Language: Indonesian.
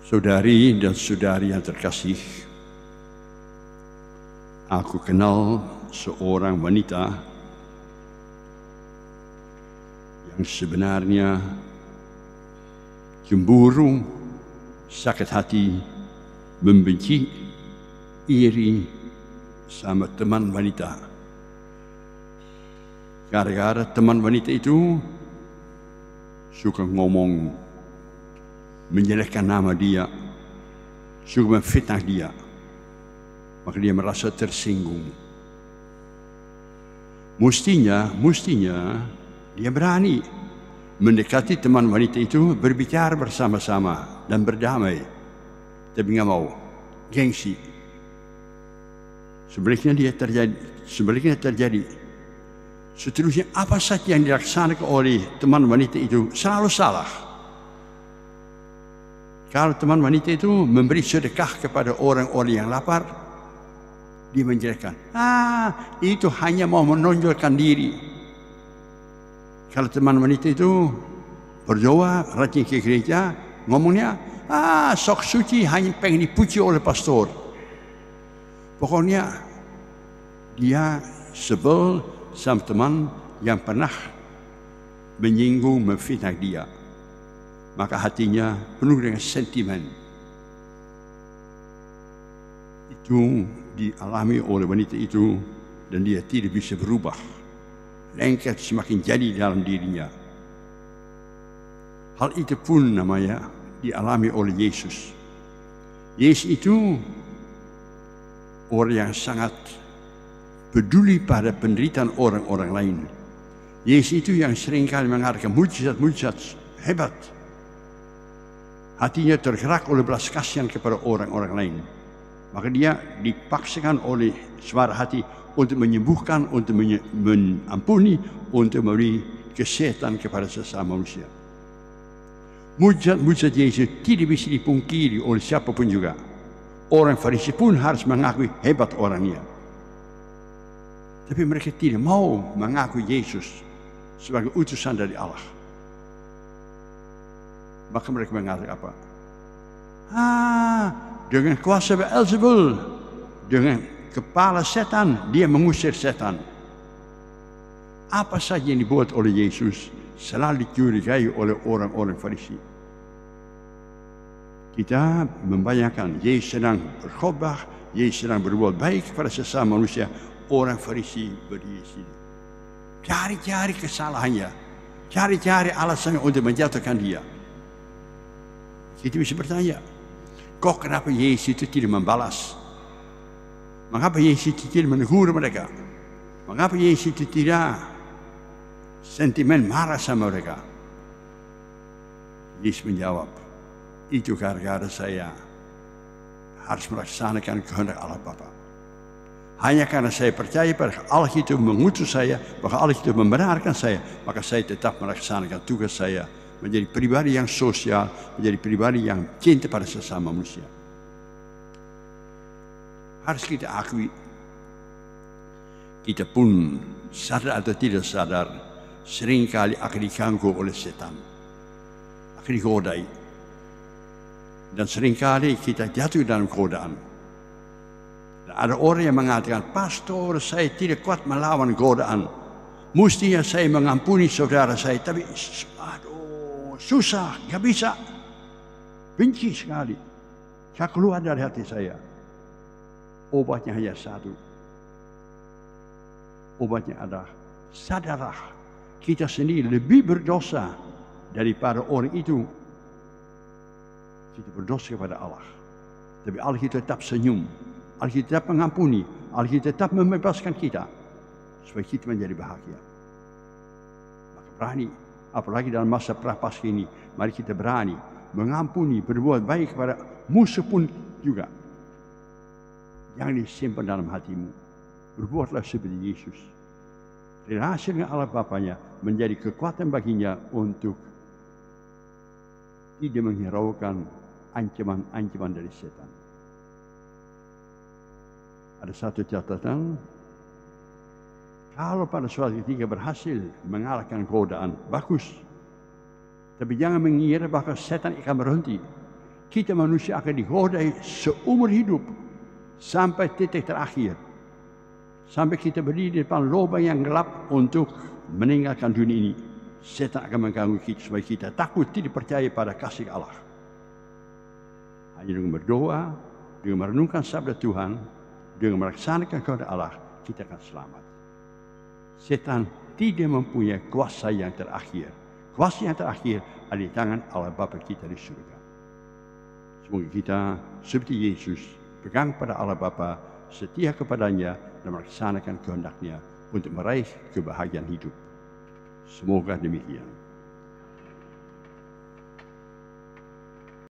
Saudari dan saudari yang terkasih, aku kenal seorang wanita yang sebenarnya cemburu, sakit hati, membenci, iri sama teman wanita. Gara-gara teman wanita itu suka ngomong, menjelekkan nama dia, suka memfitnah dia, maka dia merasa tersinggung. Mestinya dia berani mendekati teman wanita itu, berbicara bersama-sama dan berdamai, tapi nggak mau, gengsi. Sebaliknya terjadi. Seterusnya apa saja yang dilaksanakan oleh teman wanita itu selalu salah. Kalau teman wanita itu memberi sedekah kepada orang-orang yang lapar, dia menjelekkan. Itu hanya mau menonjolkan diri. Kalau teman wanita itu berdoa, rajin ke gereja, ngomongnya, sok suci hanya pengen dipuji oleh pastor. Pokoknya dia sebel sama teman yang pernah menyinggung, memfitnah dia. Maka hatinya penuh dengan sentimen. Itu dialami oleh wanita itu dan dia tidak bisa berubah. Lengket semakin jadi dalam dirinya. Hal itu pun namanya dialami oleh Yesus. Yesus itu orang yang sangat peduli pada penderitaan orang-orang lain. Yesus itu yang seringkali mengadakan mujizat-mujizat hebat. Hatinya tergerak oleh belas kasihan kepada orang-orang lain. Maka dia dipaksakan oleh suara hati untuk menyembuhkan, untuk mengampuni, untuk memberi kesehatan kepada sesama manusia. Mujizat-mujizat Yesus tidak bisa dipungkiri oleh siapapun juga. Orang Farisi pun harus mengakui hebat orangnya. Tapi mereka tidak mau mengakui Yesus sebagai utusan dari Allah. Maka mereka mengatakan apa? Dengan kuasa Beelzebul, dengan kepala setan, dia mengusir setan. Apa saja yang dibuat oleh Yesus selalu dicurigai oleh orang-orang Farisi. Kita membayangkan Yesus sedang berkhotbah, Yesus sedang berbuat baik kepada sesama manusia. Orang Farisi berdiri sini, cari-cari kesalahannya, cari-cari alasan untuk menjatuhkan dia. Kita bisa bertanya, kok kenapa Yesus itu tidak membalas? Mengapa Yesus itu tidak menegur mereka? Mengapa Yesus itu tidak sentimen marah sama mereka? Yesus menjawab, itu gara-gara saya harus melaksanakan kehendak Allah Bapa. Hanya karena saya percaya pada Allah itu mengutus saya, bahwa Allah itu membenarkan saya, maka saya tetap melaksanakan tugas saya menjadi pribadi yang sosial, menjadi pribadi yang cinta pada sesama manusia. Harus kita akui, kita pun sadar atau tidak sadar, seringkali akan diganggu oleh setan, akan digodai, dan seringkali kita jatuh dalam godaan. Ada orang yang mengatakan, pastor, saya tidak kuat melawan godaan. Mestinya saya mengampuni saudara saya, tapi susah, nggak bisa. Benci sekali. Saya keluar dari hati saya. Obatnya hanya satu. Obatnya adalah sadarlah kita sendiri lebih berdosa daripada orang itu. Kita berdosa kepada Allah. Tapi Allah kita tetap senyum. Allah kita tetap mengampuni, Allah kita tetap membebaskan kita supaya kita menjadi bahagia. Maka berani, apalagi dalam masa prapaskah ini, mari kita berani mengampuni, berbuat baik kepada musuh pun juga. Jangan disimpan dalam hatimu. Berbuatlah seperti Yesus. Relasi dengan Allah Bapanya menjadi kekuatan baginya untuk tidak menghiraukan ancaman-ancaman dari setan. Ada satu catatan, kalau pada suatu ketika berhasil mengalahkan godaan, bagus. Tapi jangan mengira bahwa setan akan berhenti. kita manusia akan digodai seumur hidup sampai titik terakhir. Sampai kita berdiri di depan lubang yang gelap untuk meninggalkan dunia ini. Setan akan mengganggu kita supaya kita takut tidak percaya pada kasih Allah. Hanya dengan berdoa, dengan merenungkan sabda Tuhan, dengan melaksanakan kehendak Allah, kita akan selamat. Setan tidak mempunyai kuasa yang terakhir. Kuasa yang terakhir ada di tangan Allah Bapa kita di surga. Semoga kita seperti Yesus pegang pada Allah Bapa, setia kepadanya dan melaksanakan kehendak-Nya untuk meraih kebahagiaan hidup. Semoga demikian.